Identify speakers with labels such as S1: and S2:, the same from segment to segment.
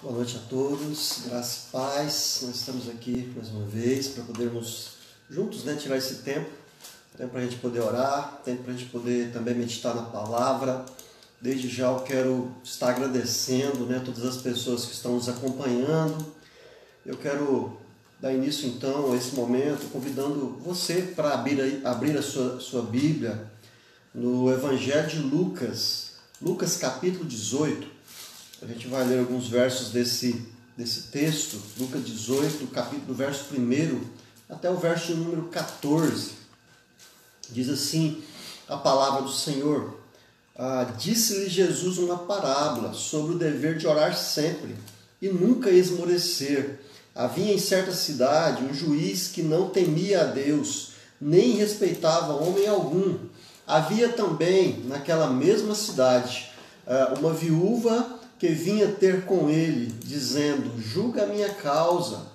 S1: Boa noite a todos, graça e paz. Nós estamos aqui mais uma vez para podermos juntos tirar esse tempo para a gente poder orar, tempo para a gente poder também meditar na palavra. Desde já eu quero estar agradecendo todas as pessoas que estão nos acompanhando. Eu quero dar início então a esse momento convidando você para abrir a sua Bíblia no Evangelho de Lucas, Lucas capítulo 18. A gente vai ler alguns versos desse texto, Lucas 18, capítulo, do verso 1 até o verso número 14. Diz assim a palavra do Senhor: Disse-lhe Jesus uma parábola sobre o dever de orar sempre e nunca esmorecer. Havia em certa cidade um juiz que não temia a Deus, nem respeitava homem algum. Havia também naquela mesma cidade uma viúva que vinha ter com ele, dizendo: julga a minha causa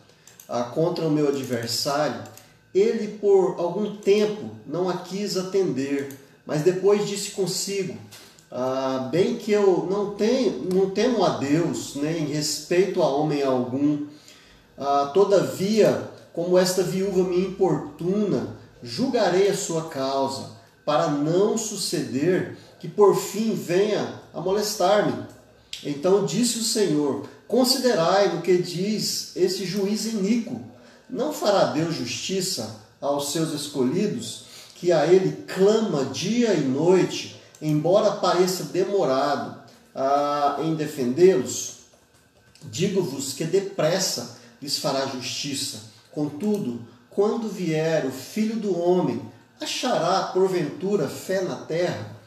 S1: contra o meu adversário. Ele por algum tempo não a quis atender, mas depois disse consigo: bem que eu não temo a Deus, nem respeito a homem algum. Todavia, como esta viúva me importuna, julgarei a sua causa, para não suceder que por fim venha a molestar-me. Então disse o Senhor: considerai no que diz esse juiz iníquo. Não fará Deus justiça aos seus escolhidos, que a ele clama dia e noite, embora pareça demorado em defendê-los? Digo-vos que depressa lhes fará justiça. Contudo, quando vier o Filho do Homem, achará porventura fé na terra?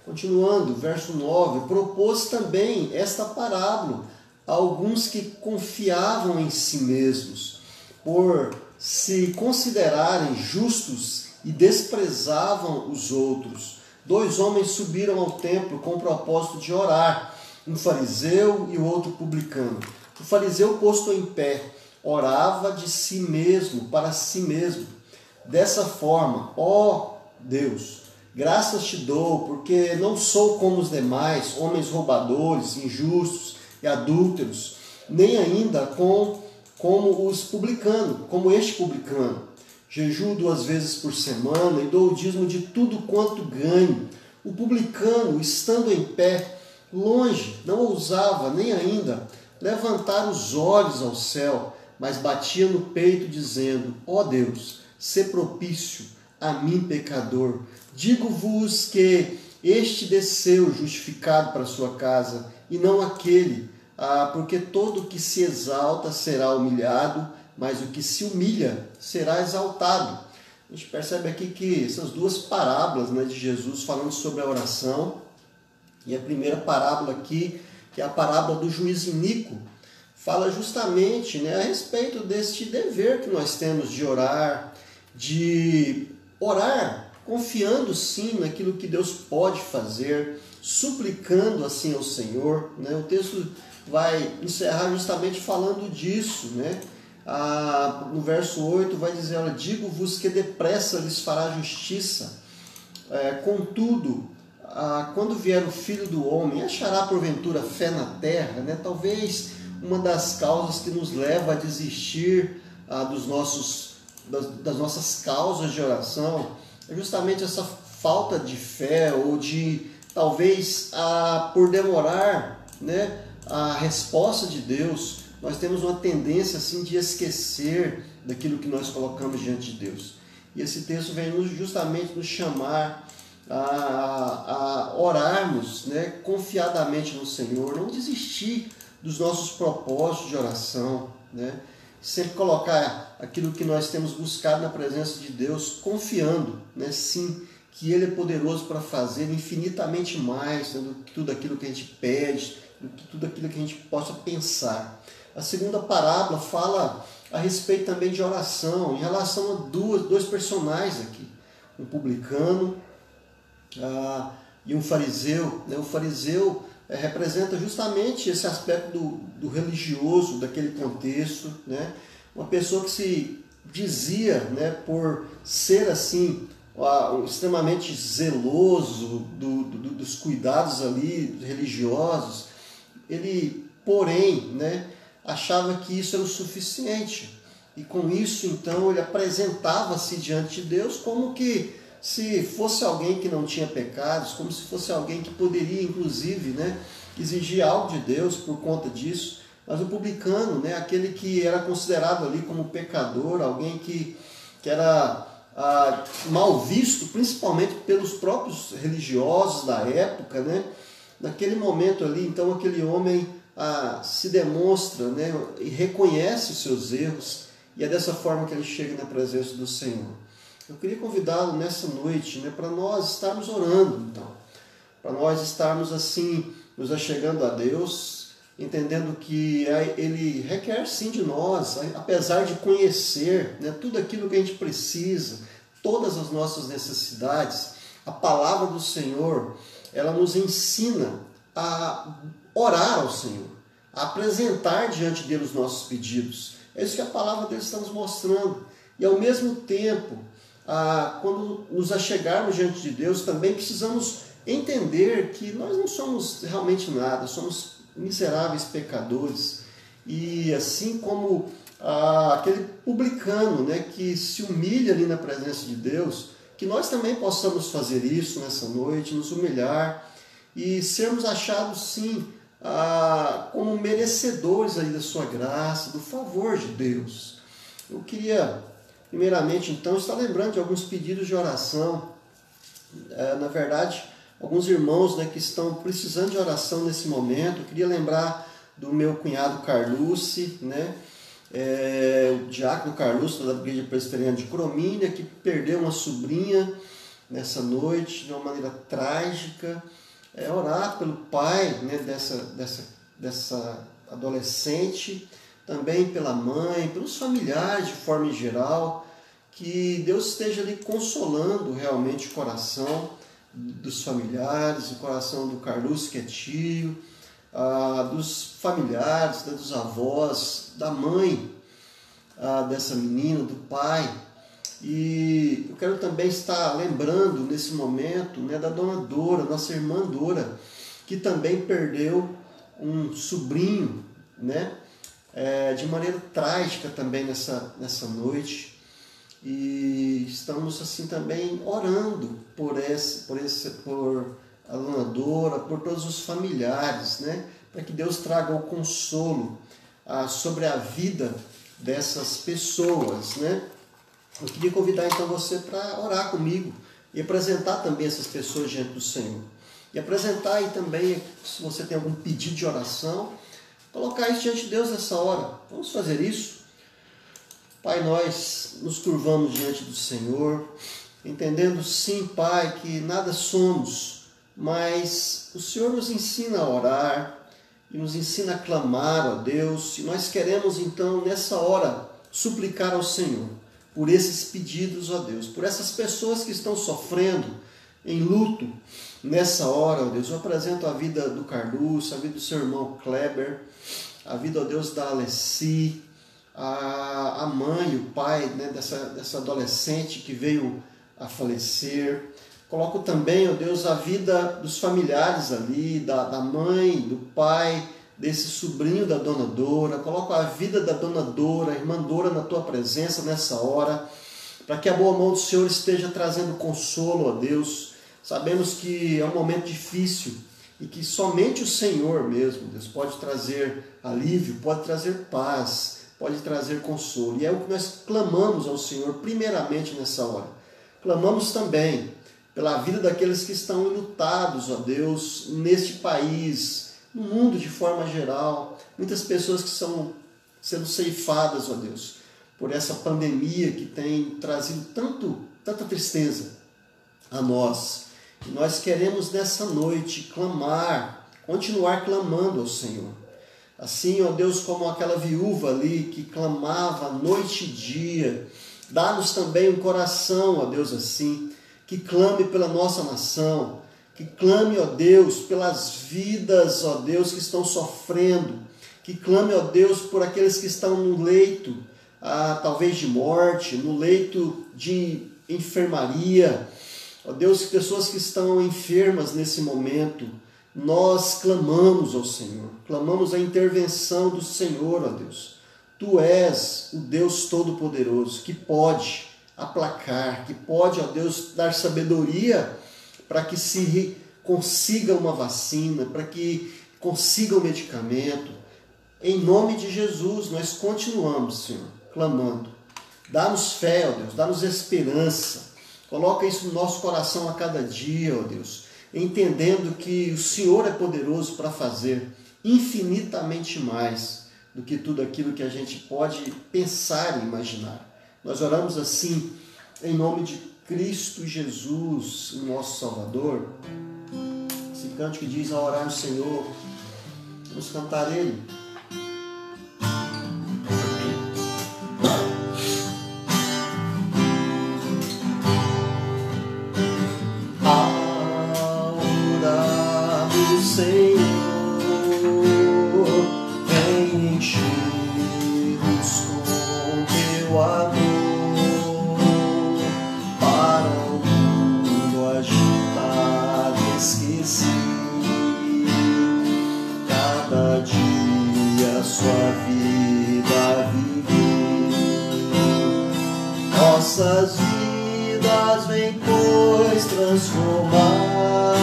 S1: Continuando, verso 9, propôs também esta parábola a alguns que confiavam em si mesmos, por se considerarem justos e desprezavam os outros. 2 homens subiram ao templo com o propósito de orar, um fariseu e o outro publicano. O fariseu, posto em pé, orava de si mesmo, para si mesmo. Dessa forma: ó Deus, graças te dou, porque não sou como os demais, homens roubadores, injustos e adúlteros, nem ainda como este publicano. Jejuo 2 vezes por semana e dou o dízimo de tudo quanto ganho. O publicano, estando em pé, longe, não ousava nem ainda levantar os olhos ao céu, mas batia no peito, dizendo: ó Deus, sê propício a mim, pecador. Digo-vos que este desceu justificado para a sua casa, e não aquele, porque todo o que se exalta será humilhado, mas o que se humilha será exaltado. A gente percebe aqui que essas duas parábolas de Jesus falando sobre a oração, e a primeira parábola aqui, que é a parábola do juiz iníquo, fala justamente a respeito deste dever que nós temos de orar confiando sim naquilo que Deus pode fazer, suplicando assim ao Senhor. O texto vai encerrar justamente falando disso. No verso 8 vai dizer: digo-vos que depressa lhes fará justiça. Contudo, quando vier o Filho do Homem, achará porventura fé na terra? Talvez uma das causas que nos leva a desistir das nossas causas de oração é justamente essa falta de fé, ou de talvez por demorar a resposta de Deus. Nós temos uma tendência assim de esquecer daquilo que nós colocamos diante de Deus. E esse texto vem justamente nos chamar a orarmos confiadamente no Senhor, não desistir dos nossos propósitos de oração, sempre colocar aquilo que nós temos buscado na presença de Deus, confiando, sim, que Ele é poderoso para fazer infinitamente mais do que tudo aquilo que a gente pede, do que tudo aquilo que a gente possa pensar. A segunda parábola fala a respeito também de oração, em relação a dois personagens aqui, um publicano e um fariseu. O fariseu representa justamente esse aspecto do religioso, daquele contexto, uma pessoa que se dizia, por ser assim extremamente zeloso dos cuidados ali religiosos. Ele porém, né, achava que isso era o suficiente. E com isso, então, ele apresentava-se diante de Deus como que se fosse alguém que não tinha pecados, como se fosse alguém que poderia, inclusive, né, exigir algo de Deus por conta disso. Mas o publicano, né, aquele que era considerado ali como pecador, alguém que era mal visto, principalmente pelos próprios religiosos da época, né, naquele momento ali, então, aquele homem se demonstra, né, e reconhece os seus erros, e é dessa forma que ele chega na presença do Senhor. Eu queria convidá-lo nessa noite, né, para nós estarmos orando, então, para nós estarmos assim, nos achegando a Deus, entendendo que Ele requer sim de nós, apesar de conhecer, né, tudo aquilo que a gente precisa, todas as nossas necessidades, a palavra do Senhor, ela nos ensina a orar ao Senhor, a apresentar diante dele os nossos pedidos. É isso que a palavra dele está nos mostrando. E ao mesmo tempo, quando nos achegarmos diante de Deus, também precisamos entender que nós não somos realmente nada, somos miseráveis pecadores. E assim como aquele publicano, né, que se humilha ali na presença de Deus, que nós também possamos fazer isso nessa noite, nos humilhar e sermos achados sim como merecedores aí da sua graça, do favor de Deus. Eu queria, primeiramente, então, estar lembrando de alguns pedidos de oração. Na verdade, alguns irmãos, né, que estão precisando de oração nesse momento. Eu queria lembrar do meu cunhado Carlucci, né, o diácono Carlucci, da Igreja Presbiteriana de Cromínia, que perdeu uma sobrinha nessa noite de uma maneira trágica. Orar pelo pai, né, dessa adolescente, também pela mãe, pelos familiares de forma em geral, que Deus esteja ali consolando realmente o coração dos familiares, o coração do Carlos, que é tio, dos familiares, né, dos avós, da mãe dessa menina, do pai. E eu quero também estar lembrando nesse momento, né, da dona Dora, nossa irmã Dora, que também perdeu um sobrinho, né, de maneira trágica também nessa noite. E estamos assim também orando por a dona Dora, por todos os familiares, né, para que Deus traga o consolo sobre a vida dessas pessoas, né. Eu queria convidar então você para orar comigo e apresentar também essas pessoas diante do Senhor. E apresentar aí também, se você tem algum pedido de oração, colocar isso diante de Deus nessa hora. Vamos fazer isso? Pai, nós nos curvamos diante do Senhor, entendendo sim, Pai, que nada somos, mas o Senhor nos ensina a orar e nos ensina a clamar a Deus. E nós queremos então, nessa hora, suplicar ao Senhor por esses pedidos, ó Deus, por essas pessoas que estão sofrendo em luto nessa hora, ó Deus. Eu apresento a vida do Carlos, a vida do seu irmão Kleber, a vida, ó Deus, da Alessi, a mãe e o pai, né, dessa adolescente que veio a falecer. Coloco também, ó Deus, a vida dos familiares ali, da mãe, do pai, desse sobrinho da dona Dora. Coloco a vida da dona Dora, a irmã Dora, na tua presença nessa hora, para que a boa mão do Senhor esteja trazendo consolo, ó Deus. Sabemos que é um momento difícil e que somente o Senhor mesmo, Deus, pode trazer alívio, pode trazer paz, pode trazer consolo. E é o que nós clamamos ao Senhor primeiramente nessa hora. Clamamos também pela vida daqueles que estão enlutados, ó Deus, neste país, no mundo de forma geral, muitas pessoas que estão sendo ceifadas, ó Deus, por essa pandemia que tem trazido tanta tristeza a nós. E nós queremos nessa noite clamar, continuar clamando ao Senhor. Assim, ó Deus, como aquela viúva ali que clamava noite e dia, dá-nos também um coração, ó Deus, assim, que clame pela nossa nação, que clame, ó Deus, pelas vidas, ó Deus, que estão sofrendo, que clame, ó Deus, por aqueles que estão no leito, talvez de morte, no leito de enfermaria, ó Deus, pessoas que estão enfermas nesse momento, nós clamamos ao Senhor, clamamos a intervenção do Senhor, ó Deus. Tu és o Deus Todo-Poderoso, que pode aplacar, que pode, ó Deus, dar sabedoria para que se consiga uma vacina, para que consiga um medicamento. Em nome de Jesus, nós continuamos, Senhor, clamando. Dá-nos fé, ó Deus, dá-nos esperança. Coloca isso no nosso coração a cada dia, ó Deus, entendendo que o Senhor é poderoso para fazer infinitamente mais do que tudo aquilo que a gente pode pensar e imaginar. Nós oramos assim, em nome de Cristo Jesus, o nosso Salvador. Esse canto que diz a orar no Senhor, vamos cantar ele. Ao orar no Senhor, vem encher-nos com teu amor. Sua vida viver, nossas vidas vem pois transformar,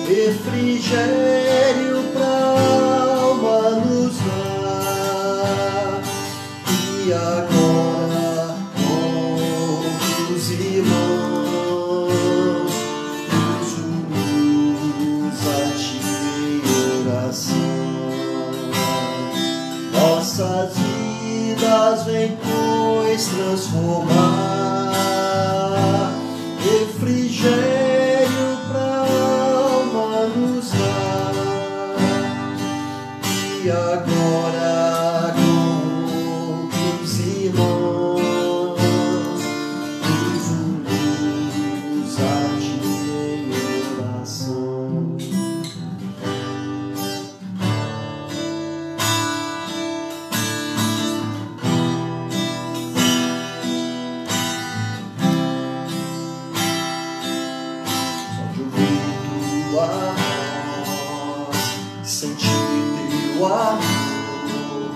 S1: refrigério pra alma nos dá, e agora com os irmãos nos unimos a ti em oração. Nossas vidas vem pois transformar, refrigério pra alma nos dá, e agora com os irmãos nos unimos a ti em oração. Sentir teu amor,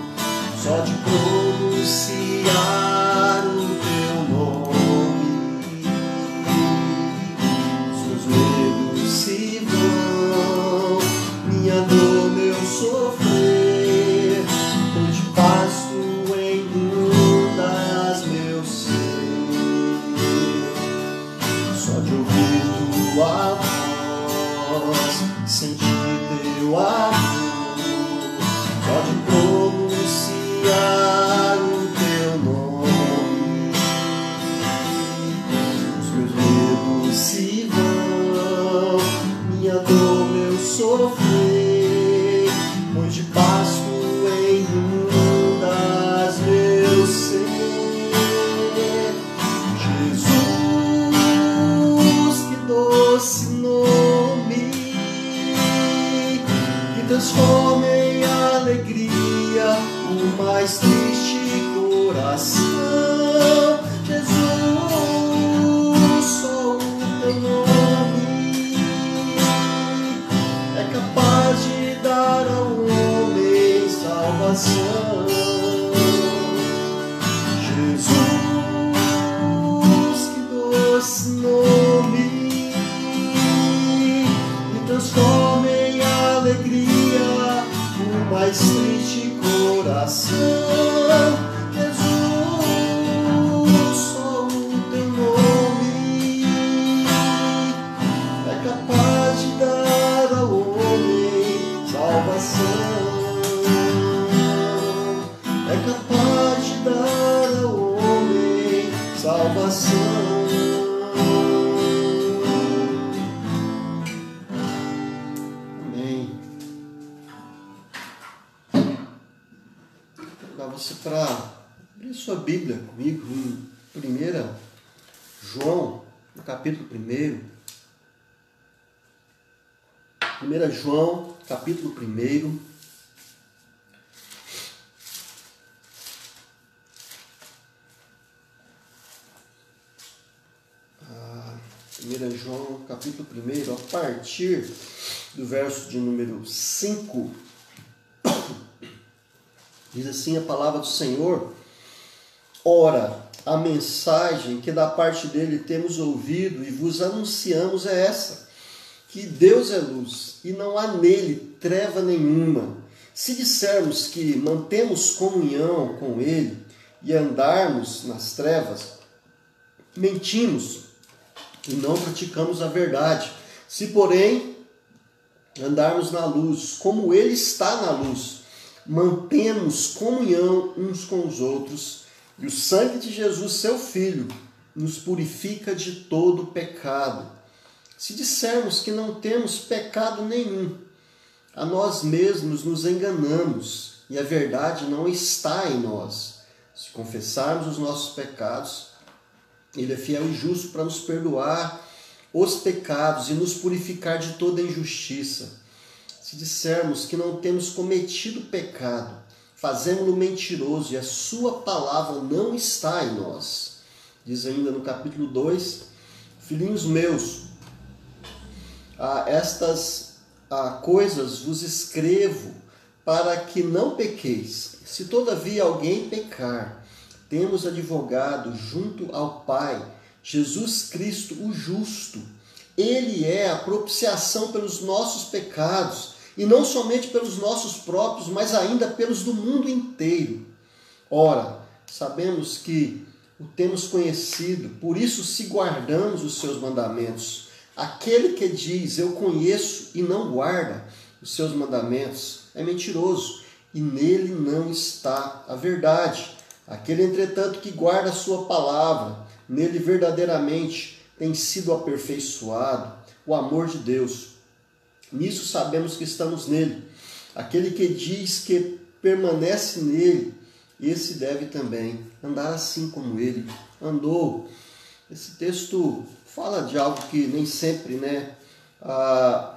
S1: só de pronunciar o teu nome, os meus medos se vão, minha dor, meu sofrer, tão de paz tu inundas meu ser, só de ouvir tua voz, sentir teu amor, só de pronunciar o teu nome, os meus medos se vão, minha dor, meu sofrer, pois de paz tu inundas meu ser. Jesus, que doce nome, transforma em alegria o mais triste coração. Jesus, só o teu nome é capaz de dar ao homem salvação. Jesus, que doce nome, me transforma em alegria mais triste coração. Jesus, só o teu nome é capaz de dar ao homem salvação, é capaz de dar ao homem salvação. Você para abrir sua Bíblia comigo em 1 João, no capítulo 1. 1 João, capítulo 1. 1 João, capítulo 1, a partir do verso de número 5, diz assim a palavra do Senhor: ora, a mensagem que da parte dele temos ouvido e vos anunciamos é essa, que Deus é luz e não há nele treva nenhuma. Se dissermos que mantemos comunhão com ele e andarmos nas trevas, mentimos e não praticamos a verdade. Se, porém, andarmos na luz, como ele está na luz, mantemos comunhão uns com os outros, e o sangue de Jesus, seu Filho, nos purifica de todo pecado. Se dissermos que não temos pecado nenhum, a nós mesmos nos enganamos e a verdade não está em nós. Se confessarmos os nossos pecados, ele é fiel e justo para nos perdoar os pecados e nos purificar de toda injustiça. Se dissermos que não temos cometido pecado, fazemo-lo mentiroso e a sua palavra não está em nós. Diz ainda no capítulo 2, filhinhos meus, estas coisas vos escrevo para que não pequeis. Se todavia alguém pecar, temos advogado junto ao Pai, Jesus Cristo o justo. Ele é a propiciação pelos nossos pecados, e não somente pelos nossos próprios, mas ainda pelos do mundo inteiro. Ora, sabemos que o temos conhecido, por isso se guardamos os seus mandamentos. Aquele que diz, eu conheço e não guarda os seus mandamentos, é mentiroso, e nele não está a verdade. Aquele, entretanto, que guarda a sua palavra, nele verdadeiramente tem sido aperfeiçoado o amor de Deus. Nisso sabemos que estamos nele. Aquele que diz que permanece nele, esse deve também andar assim como ele andou. Esse texto fala de algo que nem sempre,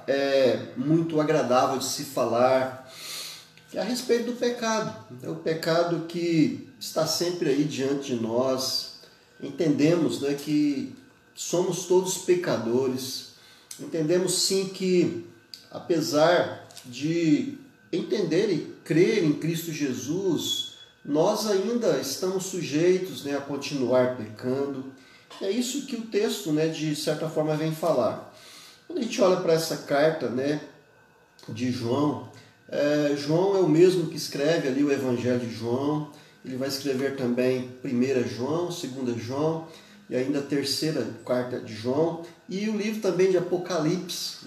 S1: é muito agradável de se falar, que é a respeito do pecado. É o pecado que está sempre aí diante de nós. Entendemos, que somos todos pecadores. Entendemos sim que, apesar de entender e crer em Cristo Jesus, nós ainda estamos sujeitos a continuar pecando. É isso que o texto, de certa forma, vem falar. Quando a gente olha para essa carta, de João, João é o mesmo que escreve ali o Evangelho de João. Ele vai escrever também 1 João, 2 João e ainda a terceira carta de João e o livro também de Apocalipse,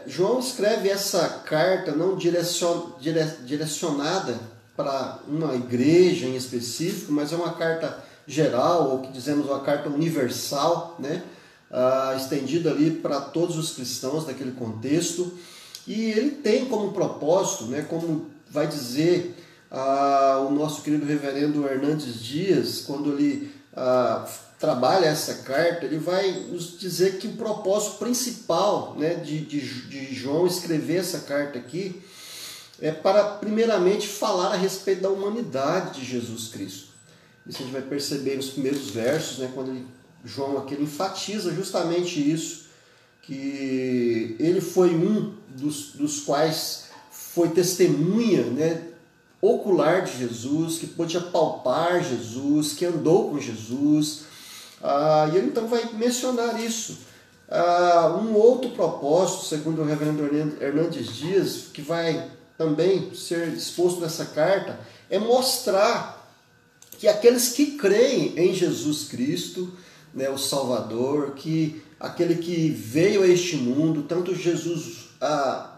S1: João escreve essa carta não direcionada para uma igreja em específico, mas é uma carta geral, ou que dizemos uma carta universal, estendida ali para todos os cristãos daquele contexto. E ele tem como propósito, como vai dizer o nosso querido reverendo Hernandes Dias, quando ele trabalha essa carta, ele vai nos dizer que o propósito principal de João escrever essa carta aqui é para, primeiramente, falar a respeito da humanidade de Jesus Cristo. Isso a gente vai perceber nos primeiros versos, quando João aqui ele enfatiza justamente isso, que ele foi um dos quais foi testemunha ocular de Jesus, que pôde apalpar Jesus, que andou com Jesus. E ele então vai mencionar isso. Um outro propósito, segundo o reverendo Hernandes Dias, que vai também ser exposto nessa carta, é mostrar que aqueles que creem em Jesus Cristo, o Salvador, que aquele que veio a este mundo, tanto Jesus,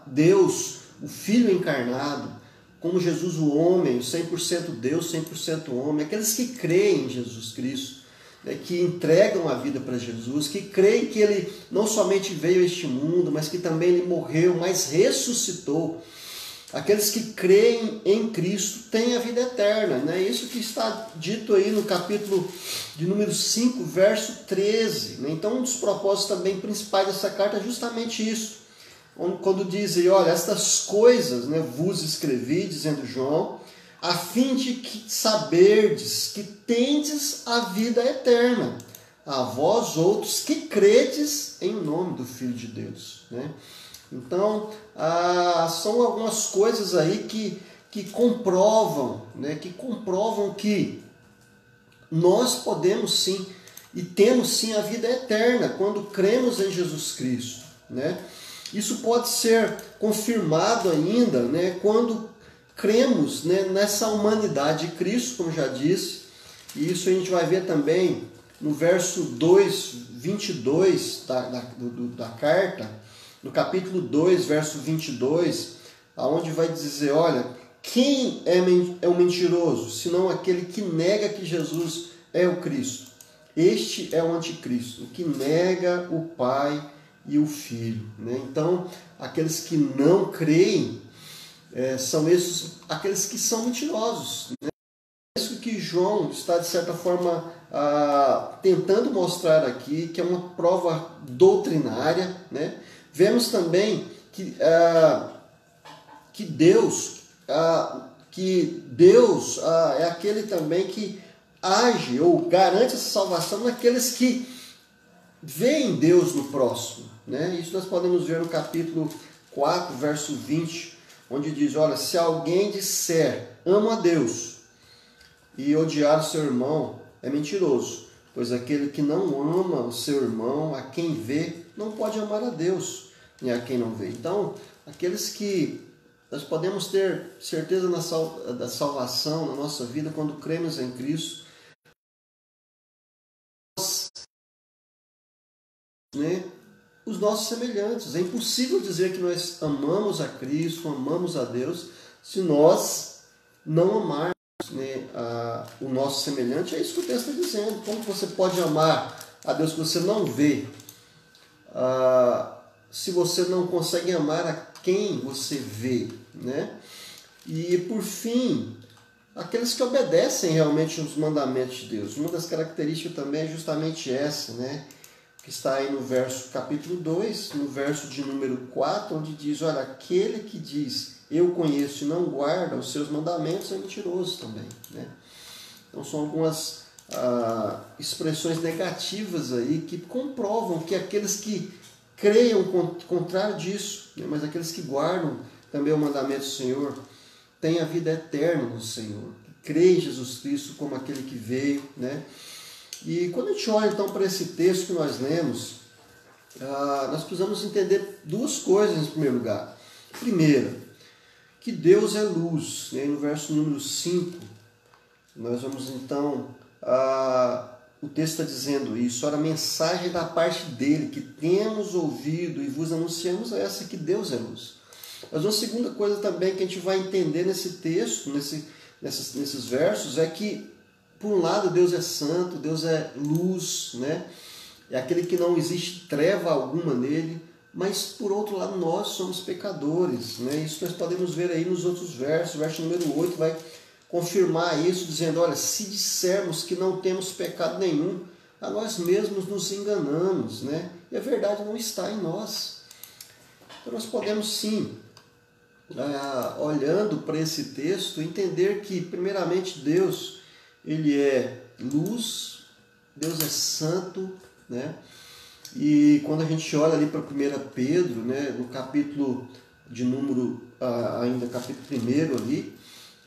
S1: Deus, o Filho encarnado, como Jesus o homem, 100% Deus, 100% homem, aqueles que creem em Jesus Cristo, que entregam a vida para Jesus, que creem que ele não somente veio a este mundo, mas que também ele morreu, mas ressuscitou. Aqueles que creem em Cristo têm a vida eterna. Isso que está dito aí no capítulo de número 5, verso 13. Então, um dos propósitos também principais dessa carta é justamente isso. Quando dizem, olha, estas coisas vos escrevi, dizendo João, a fim de que saberdes que tendes a vida eterna, a vós outros que credes em nome do Filho de Deus, né? Então, são algumas coisas aí que comprovam, né? Que comprovam que nós podemos sim e temos sim a vida eterna quando cremos em Jesus Cristo, né? Isso pode ser confirmado ainda, né, quando cremos, né, nessa humanidade de Cristo, como já disse, e isso a gente vai ver também no verso 22 da carta, no capítulo 2, verso 22, aonde vai dizer, olha, quem é o mentiroso, senão aquele que nega que Jesus é o Cristo? Este é o anticristo, o que nega o Pai e o Filho, né? Então, aqueles que não creem são esses, aqueles que são mentirosos, né? É isso que João está, de certa forma, tentando mostrar aqui, que é uma prova doutrinária, né? Vemos também que Deus é aquele também que age ou garante essa salvação naqueles que veem Deus no próximo, né? Isso nós podemos ver no capítulo 4, verso 20, onde diz, olha, se alguém disser, amo a Deus, e odiar o seu irmão, é mentiroso, pois aquele que não ama o seu irmão, a quem vê, não pode amar a Deus, nem a quem não vê. Então, aqueles que nós podemos ter certeza da salvação na nossa vida quando cremos em Cristo, né, os nossos semelhantes. É impossível dizer que nós amamos a Cristo, amamos a Deus, se nós não amarmos, né, o nosso semelhante. É isso que o texto está dizendo. Como você pode amar a Deus que você não vê, se você não consegue amar a quem você vê, né? E por fim, aqueles que obedecem realmente os mandamentos de Deus. Uma das características também é justamente essa, né? Que está aí no capítulo 2, no verso de número 4, onde diz, olha, aquele que diz, eu conheço e não guarda os seus mandamentos, é mentiroso também, né? Então são algumas expressões negativas aí que comprovam que aqueles que creiam contrário disso, né? Mas aqueles que guardam também o mandamento do Senhor, têm a vida eterna no Senhor, que creem em Jesus Cristo como aquele que veio, né? E quando a gente olha então para esse texto que nós lemos, nós precisamos entender duas coisas em primeiro lugar. Primeira, que Deus é luz, né? No verso número 5, nós vamos então, o texto está dizendo isso, ora, a mensagem da parte dele, que temos ouvido e vos anunciamos é essa, que Deus é luz. Mas uma segunda coisa também que a gente vai entender nesse texto, nesses versos, é que, por um lado, Deus é santo, Deus é luz, né? É aquele que não existe treva alguma nele, mas, por outro lado, nós somos pecadores, né? Isso nós podemos ver aí nos outros versos. O verso número 8 vai confirmar isso, dizendo, olha, se dissermos que não temos pecado nenhum, a nós mesmos nos enganamos, né? E a verdade não está em nós. Então, nós podemos sim, olhando para esse texto, entender que, primeiramente, Deus, ele é luz, Deus é santo, né? E quando a gente olha ali para 1 Pedro, né, no capítulo de número, ainda capítulo 1 ali,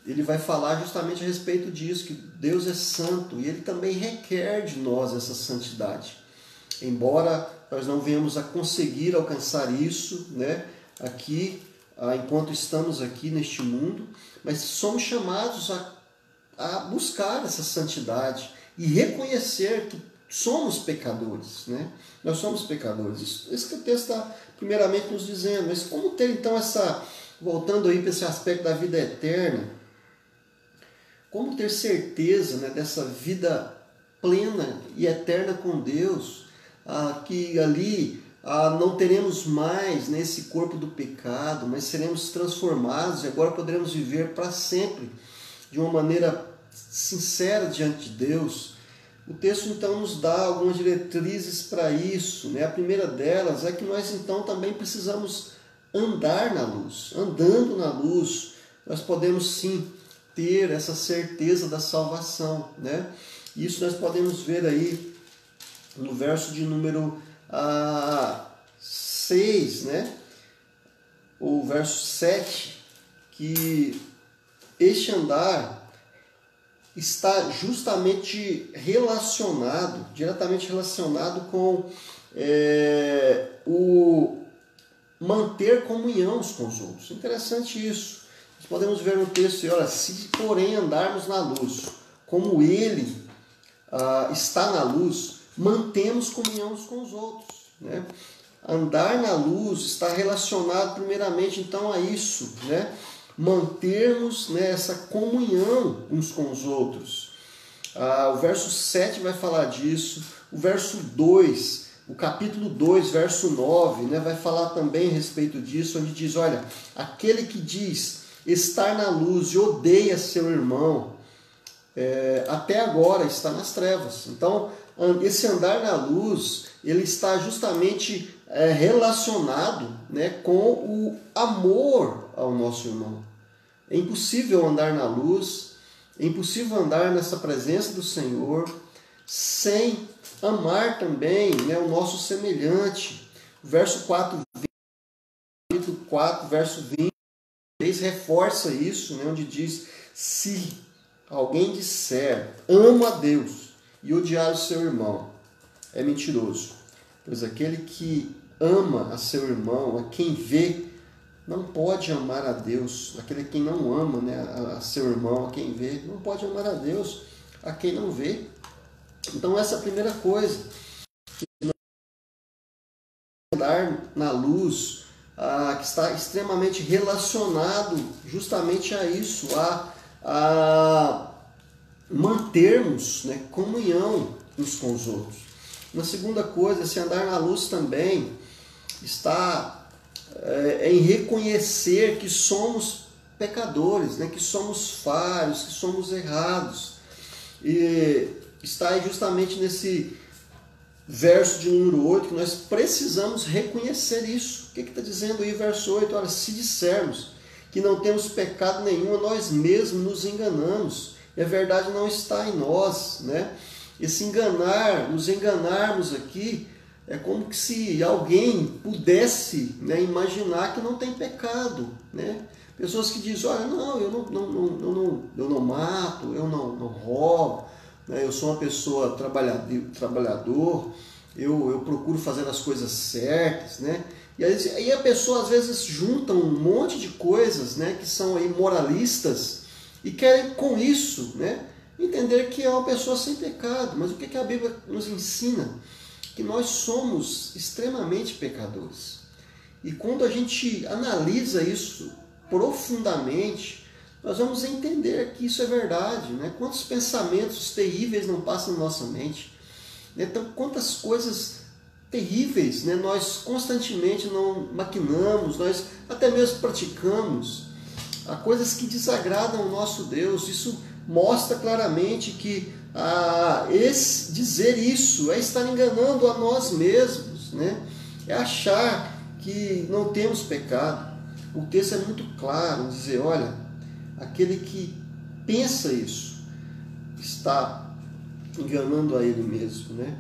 S1: ele vai falar justamente a respeito disso, que Deus é santo e ele também requer de nós essa santidade. Embora nós não venhamos a conseguir alcançar isso, né, aqui, enquanto estamos aqui neste mundo, mas somos chamados a buscar essa santidade e reconhecer que somos pecadores, né? Nós somos pecadores. Isso que o texto está primeiramente nos dizendo. Mas como ter então voltando aí para esse aspecto da vida eterna, como ter certeza, né, dessa vida plena e eterna com Deus, que ali não teremos mais nesse corpo do pecado, mas seremos transformados e agora poderemos viver para sempre de uma maneira sincera diante de Deus. O texto então nos dá algumas diretrizes para isso, né? A primeira delas é que nós então também precisamos andar na luz. Andando na luz, nós podemos sim ter essa certeza da salvação, né? Isso nós podemos ver aí no verso de número 6, né? O verso 7, que este andar está justamente relacionado, diretamente relacionado com o manter comunhão uns com os outros. Interessante isso. Nós podemos ver no texto, olha, se porém andarmos na luz, como Ele está na luz, mantemos comunhão uns com os outros, né? Andar na luz está relacionado primeiramente então a isso, né? Mantermos, né, essa comunhão uns com os outros. O verso 7 vai falar disso, o verso 2, o capítulo 2, verso 9, né, vai falar também a respeito disso, onde diz, olha, aquele que diz estar na luz e odeia seu irmão, até agora está nas trevas. Então, esse andar na luz, ele está justamente relacionado, né, com o amor ao nosso irmão. É impossível andar na luz, é impossível andar nessa presença do Senhor sem amar também, né, o nosso semelhante. Verso 4, capítulo 4, verso 20, reforça isso, né, onde diz, se alguém disser, amo a Deus, e odiar o seu irmão, é mentiroso. Pois aquele que ama a seu irmão, a quem vê, não pode amar a Deus. Aquele que não ama, né, a seu irmão, a quem vê, não pode amar a Deus, a quem não vê. Então essa é a primeira coisa. Andar na luz, que está extremamente relacionado justamente a isso, a mantermos, né, comunhão uns com os outros. Uma segunda coisa, esse andar na luz também está em reconhecer que somos pecadores, né, que somos falhos, que somos errados. E está aí justamente nesse verso de número 8, que nós precisamos reconhecer isso. O que está dizendo aí, verso 8? Olha, se dissermos que não temos pecado nenhum, nós mesmos nos enganamos, e a verdade não está em nós, né? Esse nos enganarmos aqui, é como que se alguém pudesse, né, imaginar que não tem pecado, né? Pessoas que dizem, olha, não, eu não mato, eu não roubo, né? Eu sou uma pessoa trabalhador, eu procuro fazer as coisas certas, né? E aí a pessoa às vezes junta um monte de coisas, né, que são aí moralistas e querem com isso, né, entender que é uma pessoa sem pecado. Mas o que a Bíblia nos ensina? Que nós somos extremamente pecadores. E quando a gente analisa isso profundamente, nós vamos entender que isso é verdade, né? Quantos pensamentos terríveis não passam na nossa mente, né? Então, quantas coisas terríveis, né, nós constantemente não maquinamos, nós até mesmo praticamos, há coisas que desagradam o nosso Deus. Isso mostra claramente que dizer isso é estar enganando a nós mesmos, né? É achar que não temos pecado. O texto é muito claro, dizer, olha, aquele que pensa isso está enganando a ele mesmo, né?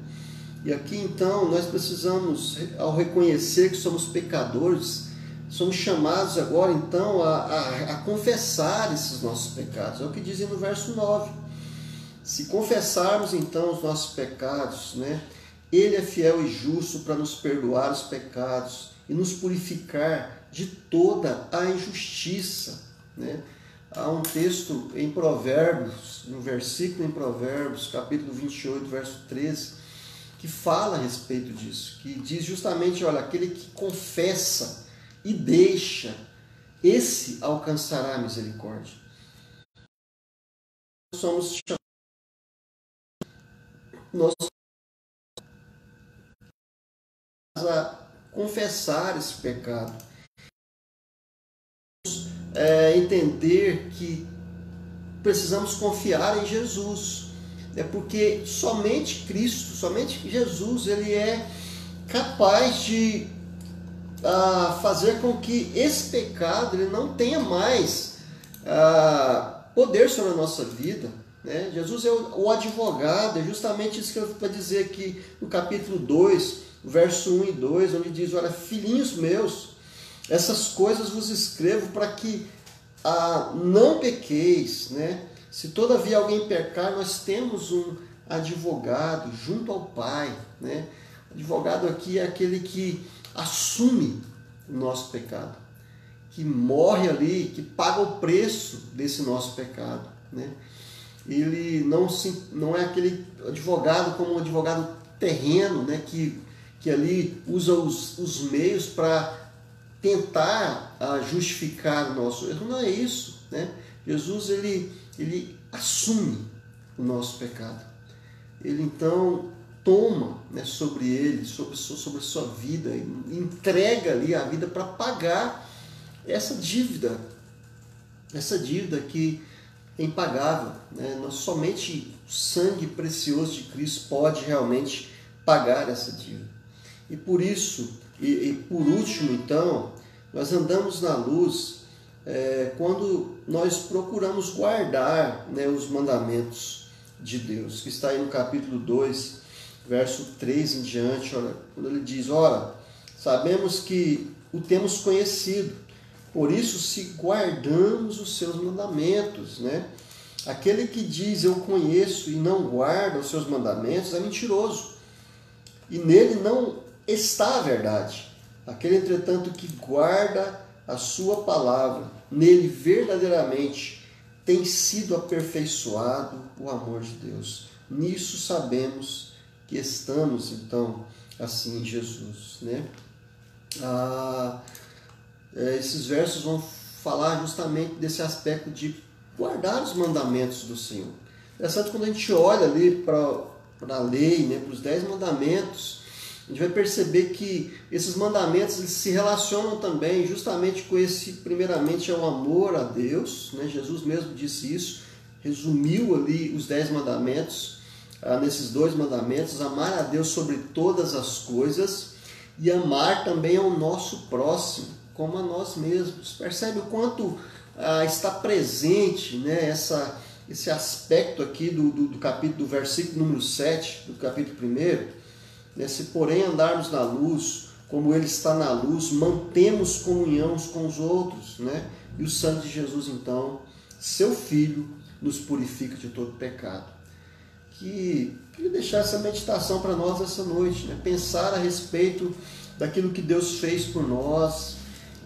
S1: E aqui então nós precisamos, ao reconhecer que somos pecadores, somos chamados agora então a confessar esses nossos pecados. É o que diz no verso 9. Se confessarmos então os nossos pecados, né, Ele é fiel e justo para nos perdoar os pecados e nos purificar de toda a injustiça, né? Há um texto em Provérbios, um versículo em Provérbios, capítulo 28, verso 13, que fala a respeito disso, que diz justamente, olha, aquele que confessa e deixa, esse alcançará a misericórdia. Somos chamados a confessar esse pecado, entender que precisamos confiar em Jesus, porque somente Cristo, somente Jesus, Ele é capaz de fazer com que esse pecado ele não tenha mais poder sobre a nossa vida. né? Jesus é o advogado, é justamente isso que eu vou dizer aqui no capítulo 2, verso 1 e 2, onde diz, olha, filhinhos meus, essas coisas vos escrevo para que não pequeis, né? Se todavia alguém pecar, nós temos um advogado junto ao Pai, né? Advogado aqui é aquele que assume o nosso pecado, que morre ali, que paga o preço desse nosso pecado, né? Ele não é aquele advogado como um advogado terreno, né? Que ali usa os meios para tentar justificar o nosso erro. Não é isso, né? Jesus ele assume o nosso pecado. Ele então toma, né, sobre ele, sobre a sua vida, e entrega ali a vida para pagar essa dívida que é impagável, né? Somente o sangue precioso de Cristo pode realmente pagar essa dívida. E por isso, e por último então, nós andamos na luz quando nós procuramos guardar, né, os mandamentos de Deus, que está aí no capítulo 2, verso 3 em diante, olha, quando ele diz, ora, sabemos que o temos conhecido, por isso se guardamos os seus mandamentos, né? Aquele que diz eu conheço e não guarda os seus mandamentos é mentiroso, e nele não está a verdade. Aquele, entretanto, que guarda a sua palavra, nele verdadeiramente tem sido aperfeiçoado o amor de Deus. Nisso sabemos que estamos, então, assim em Jesus, né? Esses versos vão falar justamente desse aspecto de guardar os mandamentos do Senhor. Interessante, quando a gente olha ali para a lei, né, para os 10 mandamentos, a gente vai perceber que esses mandamentos eles se relacionam também justamente com esse, primeiramente, é o amor a Deus, né? Jesus mesmo disse isso, resumiu ali os 10 mandamentos, nesses 2 mandamentos, amar a Deus sobre todas as coisas e amar também ao nosso próximo, como a nós mesmos. Percebe o quanto está presente, né, esse aspecto aqui do capítulo, do versículo número 7, do capítulo 1, né? Se porém andarmos na luz, como Ele está na luz, mantemos comunhão uns com os outros, né? E o sangue de Jesus, então, seu Filho, nos purifica de todo pecado. Queria deixar essa meditação para nós essa noite, né? Pensar a respeito daquilo que Deus fez por nós,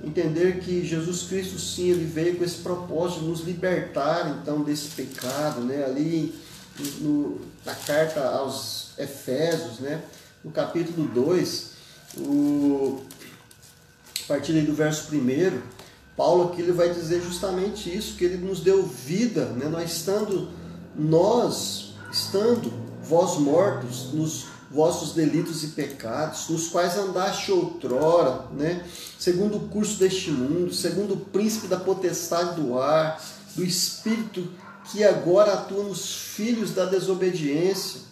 S1: entender que Jesus Cristo, sim, Ele veio com esse propósito de nos libertar, então, desse pecado, né? Ali na carta aos Efésios, né? No capítulo 2, a partir do verso 1, Paulo aqui ele vai dizer justamente isso, que Ele nos deu vida, né? Estando vós mortos nos vossos delitos e pecados, nos quais andaste outrora, né? Segundo o curso deste mundo, segundo o príncipe da potestade do ar, do espírito que agora atua nos filhos da desobediência,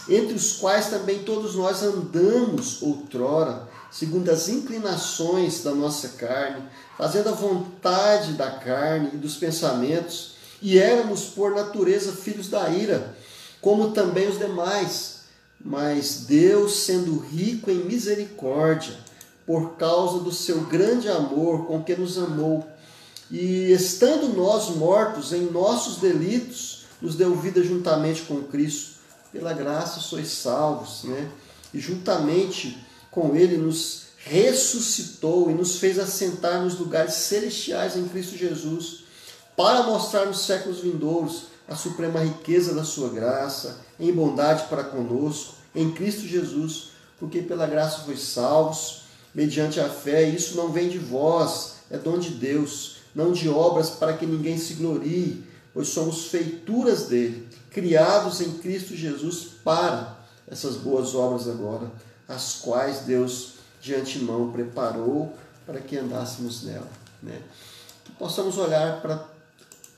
S1: entre os quais também todos nós andamos outrora, segundo as inclinações da nossa carne, fazendo a vontade da carne e dos pensamentos, e éramos por natureza filhos da ira, como também os demais. Mas Deus, sendo rico em misericórdia, por causa do seu grande amor com que nos amou, e estando nós mortos em nossos delitos, nos deu vida juntamente com Cristo. Pela graça sois salvos, né? E juntamente com Ele nos ressuscitou e nos fez assentar nos lugares celestiais em Cristo Jesus, para mostrar nos séculos vindouros a suprema riqueza da sua graça, em bondade para conosco, em Cristo Jesus, porque pela graça sois salvos, mediante a fé, e isso não vem de vós, é dom de Deus, não de obras para que ninguém se glorie, pois somos feituras dele, criados em Cristo Jesus para essas boas obras agora, as quais Deus de antemão preparou para que andássemos nela, né? Que possamos olhar para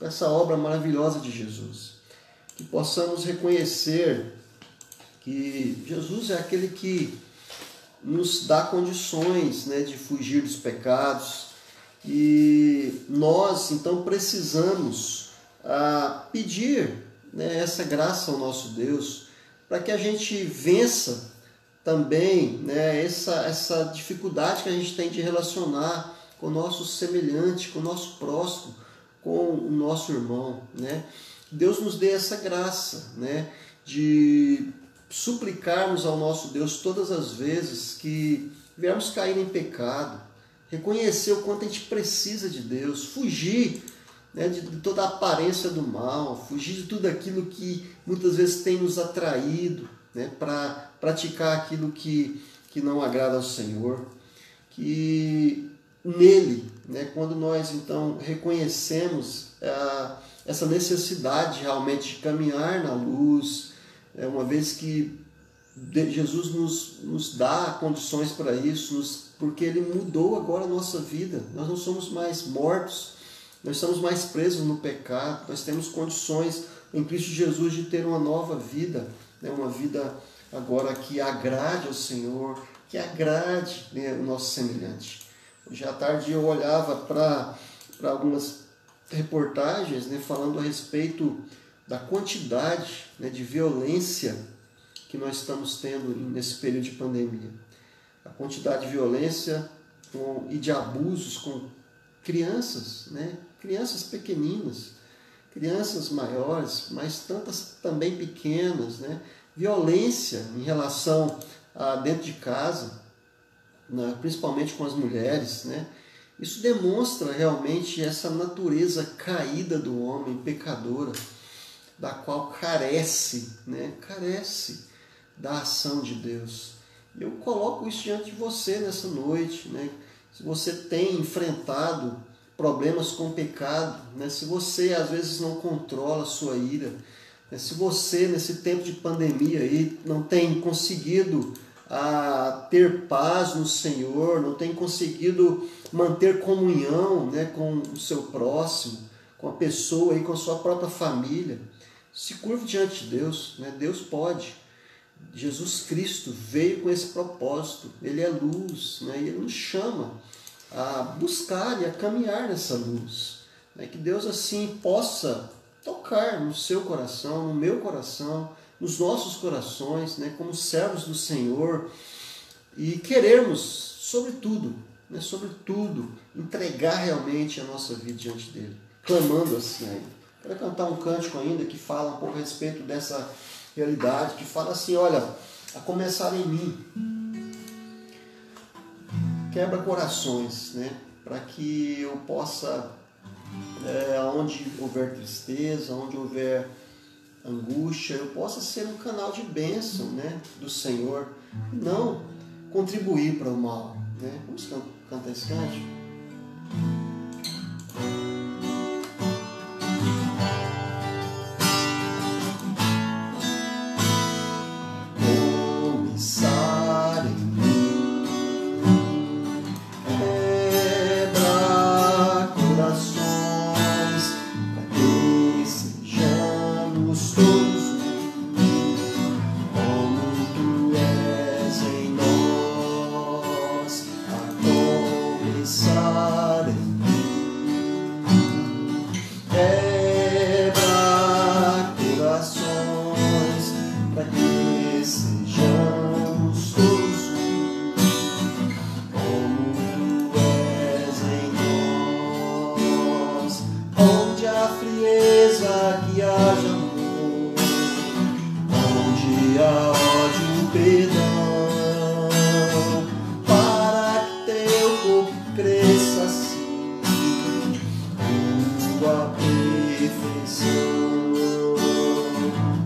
S1: essa obra maravilhosa de Jesus, que possamos reconhecer que Jesus é aquele que nos dá condições, né, de fugir dos pecados, e nós então precisamos pedir, né, essa graça ao nosso Deus, para que a gente vença também, né, essa dificuldade que a gente tem de relacionar com o nosso semelhante, com o nosso próximo, com o nosso irmão, né? Deus nos dê essa graça, né, de suplicarmos ao nosso Deus todas as vezes que viermos cair em pecado, reconhecer o quanto a gente precisa de Deus, fugir, né, de toda a aparência do mal, fugir de tudo aquilo que muitas vezes tem nos atraído, né, para praticar aquilo que não agrada ao Senhor. Que nele, né, quando nós então reconhecemos essa necessidade realmente de caminhar na luz, uma vez que Jesus nos dá condições para isso, porque Ele mudou agora a nossa vida. Nós não somos mais mortos, nós estamos mais presos no pecado, nós temos condições em Cristo Jesus de ter uma nova vida, né? Uma vida agora que agrade ao Senhor, que agrade, né, o nosso semelhante. Hoje à tarde eu olhava para algumas reportagens, né, falando a respeito da quantidade, né, de violência que nós estamos tendo nesse período de pandemia. A quantidade de violência e de abusos com crianças, né, crianças pequeninas, crianças maiores, mas tantas também pequenas, né, violência em relação a dentro de casa, né, principalmente com as mulheres, né. Isso demonstra realmente essa natureza caída do homem, pecadora, da qual carece, né? Carece da ação de Deus. Eu coloco isso diante de você nessa noite, né? Se você tem enfrentado problemas com o pecado, né? Se você às vezes não controla a sua ira, né? Se você nesse tempo de pandemia aí não tem conseguido ter paz no Senhor, não tem conseguido manter comunhão, né, com o seu próximo, com a pessoa e com a sua própria família, se curve diante de Deus, né? Deus pode. Jesus Cristo veio com esse propósito, Ele é luz, né? E Ele nos chama a buscar e a caminhar nessa luz, né? Que Deus assim possa tocar no seu coração, no meu coração, nos nossos corações, né, como servos do Senhor, e querermos, sobretudo, entregar realmente a nossa vida diante dEle, clamando assim a Ele. Quero cantar um cântico ainda que fala um pouco a respeito dessa realidade, que fala assim, olha, a começar em mim, quebra corações, né, para que eu possa, onde houver tristeza, onde houver angústia, eu possa ser um canal de bênção, né, do Senhor, não contribuir para o mal, né? Vamos cantar esse cântico? Começar em mim, quebra corações, para que sejamos todos como Tu és em nós, a começar em mim. Quebra corações, para que sejamos todos como Tu és em nós. Onde há frieza, que haja amor, onde há ódio, perdão, para que Teu corpo cresça assim, Tua perfeição.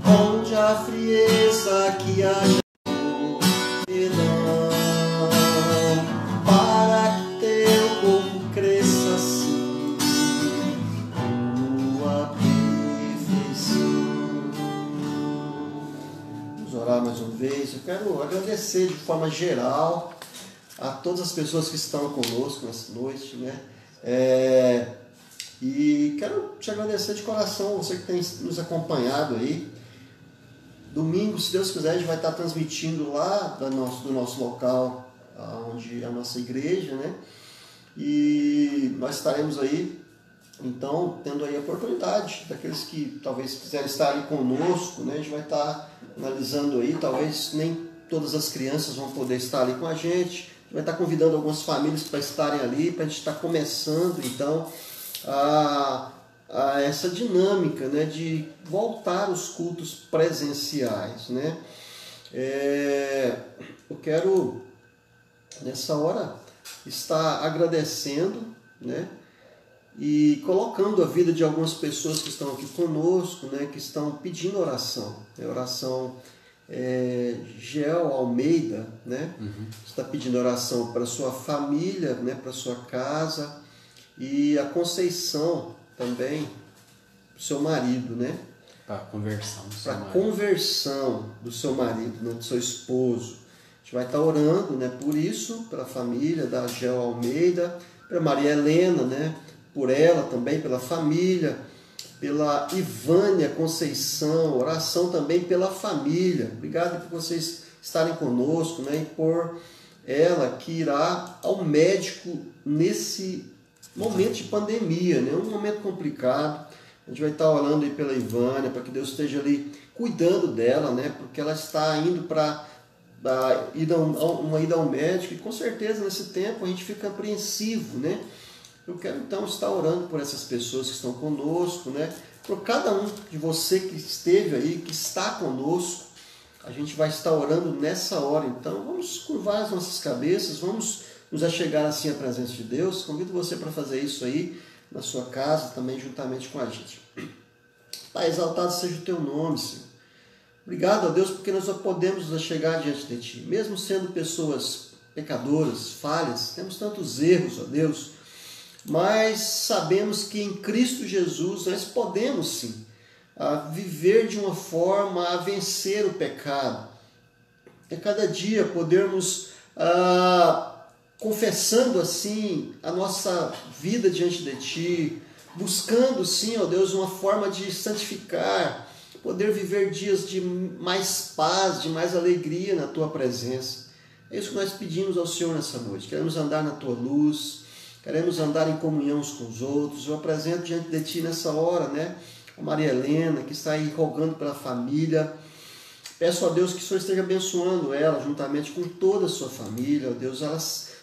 S1: Onde há frieza, que haja amor, perdão, para que Teu corpo cresça assim, Tua perfeição. Vamos orar mais uma vez. Eu quero agradecer de forma geral a todas as pessoas que estão conosco nessa noite, né? E quero te agradecer de coração, você que tem nos acompanhado aí. Domingo, se Deus quiser, a gente vai estar transmitindo lá do nosso local, onde é a nossa igreja, né? E nós estaremos aí Então, tendo aí a oportunidade daqueles que talvez quiserem estar ali conosco, né? A gente vai estar analisando aí, talvez nem todas as crianças vão poder estar ali com a gente vai estar convidando algumas famílias para estarem ali, para a gente estar começando então a essa dinâmica, né, de voltar os cultos presenciais, né? Eu quero nessa hora estar agradecendo, né, e colocando a vida de algumas pessoas que estão aqui conosco, né, que estão pedindo oração, oração. Gel Almeida, né? Está pedindo oração para sua família, né? Para sua casa, e a Conceição também, para o seu marido, né?
S2: Para conversão do seu
S1: para
S2: marido.
S1: Conversão do seu marido, né? Do seu esposo. A gente vai estar orando, né? Por isso, pela família da Gel Almeida, para Maria Helena, né? Por ela também, pela família, pela Ivânia Conceição, oração também pela família. Obrigado por vocês estarem conosco, né? E por ela que irá ao médico nesse momento de pandemia, né? Um momento complicado. A gente vai estar orando aí pela Ivânia, para que Deus esteja ali cuidando dela, né? Porque ela está indo para uma ida ao médico, e com certeza nesse tempo a gente fica apreensivo, né? Eu quero então estar orando por essas pessoas que estão conosco, né? Por cada um de você que esteve aí, que está conosco, a gente vai estar orando nessa hora. Então vamos curvar as nossas cabeças, vamos nos achegar assim à presença de Deus. Convido você para fazer isso aí na sua casa, também juntamente com a gente. Pai, exaltado seja o teu nome, Senhor. Obrigado a Deus porque nós só podemos nos achegar diante de Ti. Mesmo sendo pessoas pecadoras, falhas, temos tantos erros, ó Deus, mas sabemos que em Cristo Jesus nós podemos sim viver de uma forma a vencer o pecado. A cada dia podermos, confessando assim a nossa vida diante de Ti, buscando sim, ó Deus, uma forma de santificar, poder viver dias de mais paz, de mais alegria na Tua presença. É isso que nós pedimos ao Senhor nessa noite. Queremos andar na Tua luz, queremos andar em comunhão uns com os outros. Eu apresento diante de Ti nessa hora, né, a Maria Helena, que está aí rogando pela família. Peço a Deus que o Senhor esteja abençoando ela, juntamente com toda a sua família. Ó Deus, o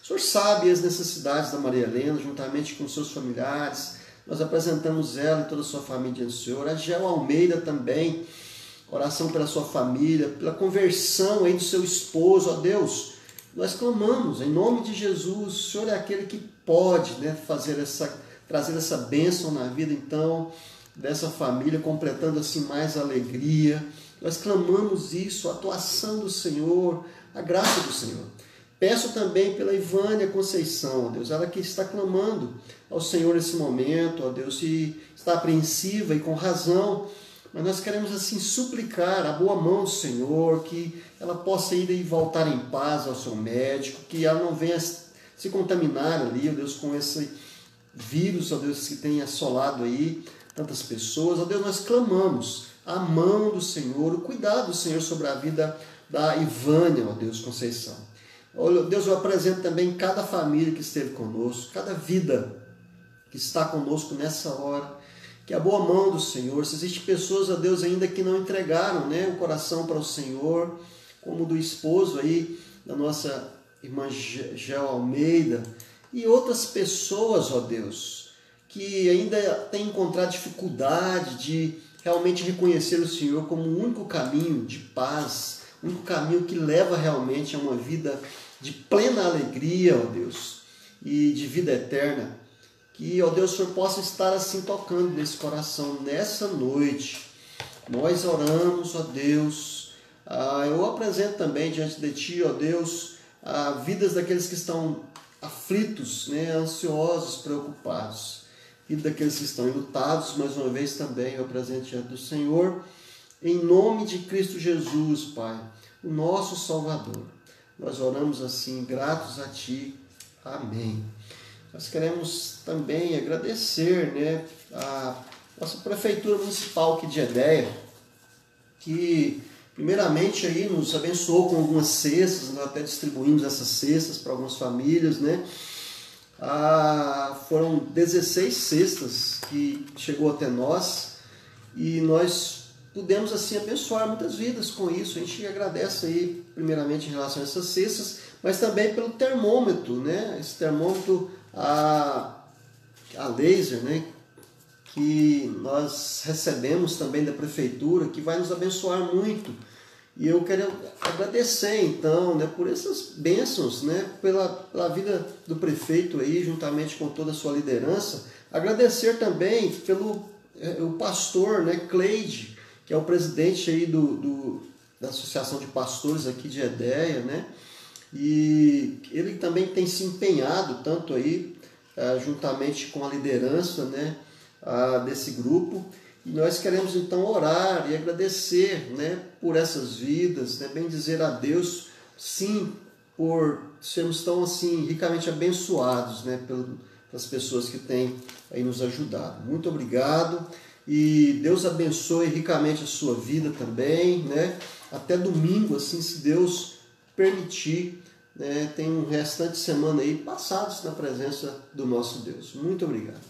S1: Senhor sabe as necessidades da Maria Helena, juntamente com seus familiares. Nós apresentamos ela e toda a sua família diante do Senhor. A Gel Almeida também, oração pela sua família, pela conversão aí do seu esposo. Ó Deus, nós clamamos em nome de Jesus. O Senhor é aquele que pode, né, trazer essa bênção na vida então dessa família, completando assim mais alegria. Nós clamamos isso, a atuação do Senhor, a graça do Senhor. Peço também pela Ivânia Conceição, ó Deus, ela que está clamando ao Senhor nesse momento, ó Deus, e está apreensiva e com razão, mas nós queremos assim suplicar a boa mão do Senhor, que ela possa ir e voltar em paz ao seu médico, que ela não venha se contaminar ali, ó Deus, com esse vírus, ó Deus, que tem assolado aí tantas pessoas. Ó Deus, nós clamamos a mão do Senhor, o cuidado do Senhor sobre a vida da Ivânia, ó Deus, Conceição. Ó Deus, eu apresento também cada família que esteve conosco, cada vida que está conosco nessa hora, que a boa mão do Senhor, se existem pessoas, ó Deus, ainda que não entregaram, né, o coração para o Senhor, como do esposo aí da nossa irmã Gel Almeida, e outras pessoas, ó Deus, que ainda têm encontrado dificuldade de realmente reconhecer o Senhor como o único caminho de paz, o único caminho que leva realmente a uma vida de plena alegria, ó Deus, e de vida eterna. Que, ó Deus, o Senhor possa estar assim tocando nesse coração nessa noite. Nós oramos, ó Deus. Eu apresento também diante de Ti, ó Deus, vidas daqueles que estão aflitos, né, ansiosos, preocupados. E daqueles que estão enlutados, mais uma vez também eu apresento diante do Senhor. Em nome de Cristo Jesus, Pai, o nosso Salvador. Nós oramos assim, gratos a Ti. Amém. Nós queremos também agradecer, né, a nossa Prefeitura Municipal aqui de Edéia, que primeiramente aí nos abençoou com algumas cestas. Nós até distribuímos essas cestas para algumas famílias, né? Foram 16 cestas que chegou até nós e nós pudemos assim abençoar muitas vidas com isso. A gente agradece aí primeiramente em relação a essas cestas, mas também pelo termômetro, né? Esse termômetro a laser, né? Que nós recebemos também da prefeitura, que vai nos abençoar muito. E eu quero agradecer então, né, por essas bênçãos, né, pela vida do prefeito aí, juntamente com toda a sua liderança. Agradecer também pelo o pastor, né, Cleide, que é o presidente aí da Associação de Pastores aqui de Edéia, né? E ele também tem se empenhado tanto aí, juntamente com a liderança, né, desse grupo. E nós queremos então orar e agradecer, né, por essas vidas, né, bem dizer a Deus, sim, por sermos tão assim ricamente abençoados, né, pelas pessoas que têm aí nos ajudado. Muito obrigado e Deus abençoe ricamente a sua vida também, né? Até domingo, assim, se Deus permitir, né, tem um restante de semana aí passados na presença do nosso Deus. Muito obrigado.